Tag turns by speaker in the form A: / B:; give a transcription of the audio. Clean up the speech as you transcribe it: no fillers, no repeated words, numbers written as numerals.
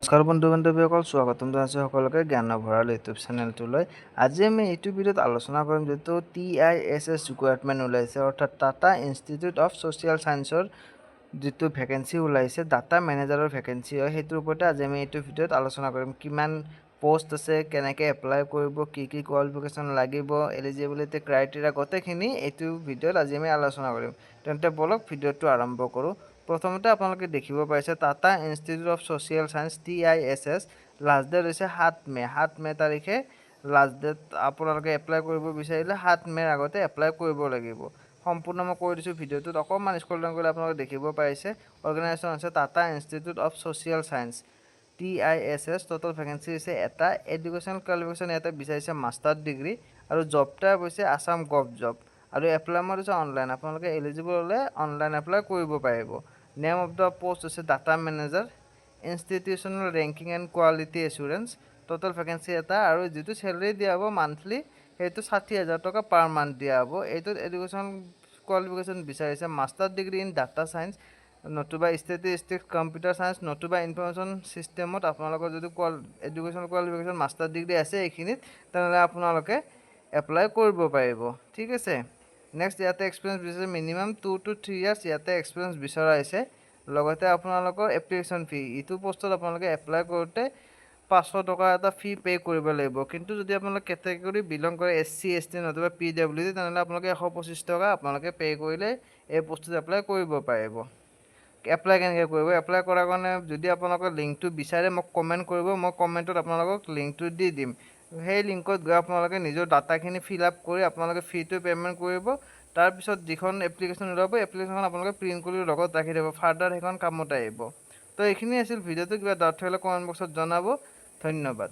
A: নমস্কাৰ বন্ধু বান্ধৱীসকল, স্বাগতম জনাইছোঁ সকলোকে জ্ঞান ভঁৰাল ইউটিউব চেনেলটোলৈ। আজি আমি এইটো ভিডিঅ'ত আলোচনা কৰিম যিটো TISS ৰিকুৱাৰমেণ্ট ওলাইছে, অৰ্থাৎ টাটা ইনষ্টিটিউট অফ ছ'চিয়েল ছায়েন্সৰ যিটো ভেকেঞ্চি ওলাইছে, ডাটা মেনেজাৰৰ ভেকেঞ্চি হয়। সেইটোৰ ওপৰতে আজি আমি এইটো ভিডিঅ'ত আলোচনা কৰিম। কিমান পোষ্ট আছে, কেনেকৈ এপ্লাই কৰিব, কি কি কোৱালিফিকেশ্যন লাগিব, এলিজিবিলিটি ক্ৰাইটেৰিয়া, গোটেইখিনি এইটো ভিডিঅ'ত আজি আমি আলোচনা কৰিম। তেন্তে বলক ভিডিঅ'টো আৰম্ভ কৰোঁ। প্ৰথমতে আপোনালোকে দেখিব পাইছে Tata institute of social science TISS, last date হৈছে 7 মে'। 7 মে' তাৰিখে লাষ্ট ডেট। আপোনালোকে এপ্লাই কৰিব বিচাৰিলে 7 মে'ৰ আগতে এপ্লাই কৰিব লাগিব। সম্পূৰ্ণ মই কৈ দিছোঁ ভিডিঅ'টোত, অকণমান স্ক্ৰল ডাউন কৰিলে আপোনালোকে দেখিব পাইছে অৰ্গেনাইজেশ্যন হৈছে Tata institute of social science TISS। Total vacancy হৈছে এটা। এডুকেশ্যন কোৱালিফিকেশ্যন ইয়াতে বিচাৰিছে মাষ্টাৰ ডিগ্ৰী, আৰু জব টাইপ হৈছে আছাম গভ জব, আৰু এপ্লাই মোড হৈছে অনলাইন। আপোনালোকে এলিজিবল হ'লে অনলাইন এপ্লাই কৰিব পাৰিব। নেম অফ দ্য পোষ্ট হৈছে data manager, institutional ranking and quality assurance. Total vacancy এটা, আৰু যিটো চেলাৰী দিয়া হ'ব মান্থলি, সেইটো 60,000 টকা পাৰ মান্থ দিয়া হ'ব। এইটোত এডুকেশ্যন কোৱালিফিকেশ্যন বিচাৰিছে master degree in data science, নতুবা ষ্টেটিষ্টিক্স, কম্পিউটাৰ ছায়েন্স, নতুবা ইনফৰমেশ্যন ছিষ্টেমত। আপোনালোকৰ যদি এডুকেশ্যন কোৱালিফিকেশ্যন মাষ্টাৰ ডিগ্ৰী আছে এইখিনিত, তেনেহ'লে আপোনালোকে এপ্লাই কৰিব পাৰিব। ঠিক আছে। নেক্সট, ইয়াতে এক্সপিৰিয়েঞ্চ বিচাৰিছে মিনিমাম 2 to 3 years ইয়াতে এক্সপিৰিয়েঞ্চ বিচৰা হৈছে। লগতে আপোনালোকৰ এপ্লিকেশ্যন ফি, ইটো পষ্টত আপোনালোকে এপ্লাই কৰোঁতে 500 টকা এটা ফি পে' কৰিব লাগিব। কিন্তু যদি আপোনালোকে কেটেগৰী বিলং কৰে SC ST নতুবা PWD, তেনেহ'লে আপোনালোকে 125 টকা আপোনালোকে পে' কৰিলে এই পষ্টটোত এপ্লাই কৰিব পাৰিব। এপ্লাই কেনেকৈ কৰিব? এপ্লাই কৰাৰ কাৰণে যদি আপোনালোকৰ লিংকটো বিচাৰে মোক কমেণ্ট কৰিব, মই কমেণ্টত আপোনালোকক লিংকটো দি দিম। সেই লিংকত গৈ আপোনালোকে নিজৰ ডাটাখিনি ফিল আপ কৰি আপোনালোকে ফিটো পে'মেণ্ট কৰিব। তাৰপিছত যিখন এপ্লিকেশ্যন ওলাব, এপ্লিকেশ্যনখন আপোনালোকে প্ৰিণ্ট কৰি লগত ৰাখি দিব, ফাৰ্ডাৰ সেইখন কামত আহিব। তো এইখিনি আছিল ভিডিঅ'টো। কিবা ডাউট থাকিলে কমেণ্ট বক্সত জনাব। ধন্যবাদ।